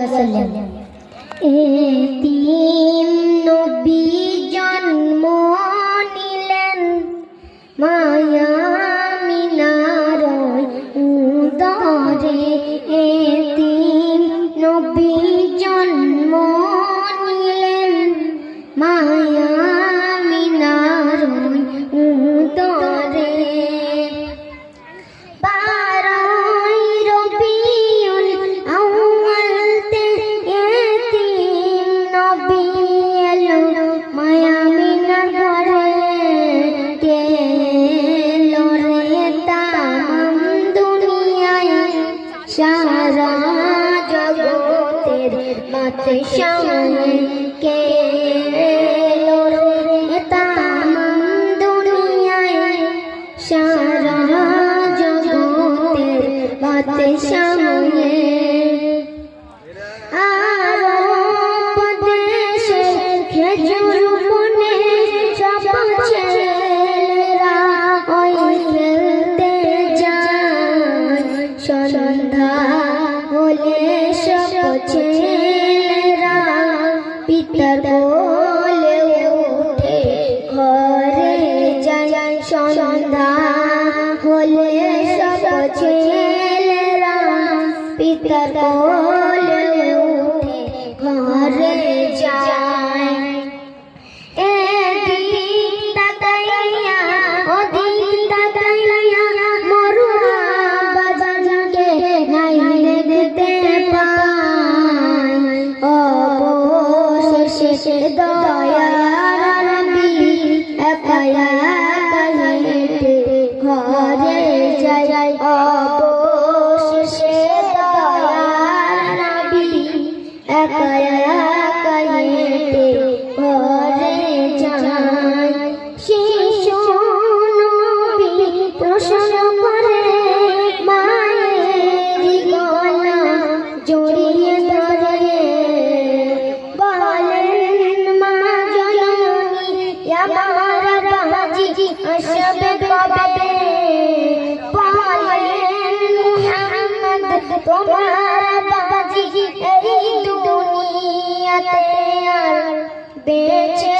ওয়াসাল্লাম। এতিম নবী জন্ম নিলেন মায়া মিনার উদরে, এতিম নবী জন্ম নিলেন মায়া মিনার উদরে। সারা জগতের বাদশাহ কে এলো রে তামাম দুনিয়ায়, সারা জগতের বাদশাহ আরব দেশে খেজুর বনে সব ছেলেরা ওই খেলতে যায়, সন্ধ্যা হলে সব ছেলেরা পিতার কোলে উঠে ঘরে যায়, সন্ধ্যা হলে সব ছেলেরা পিতার কোলে উঠে ঘরে যায়। এদিক তাকাইয়া ওদিক তাকাইয়া মরুয়া বাজানকে নাই দেখতে পায়, অবশেষে দয়ার নবী একা একা হেঁটে ঘরে যায়, অবশেষে দয়ার নবী একা একা হেঁটে ঘরে যায়। শিশু নবী প্রশ্ন করে মায়ের গলা জড়িয়ে ধরে, বলেন মা জননী আমার বাজি আসবে কবে, বলেন মুহাম্মদ তোমার বাজি এই দুনিয়াতে আর বেঁচে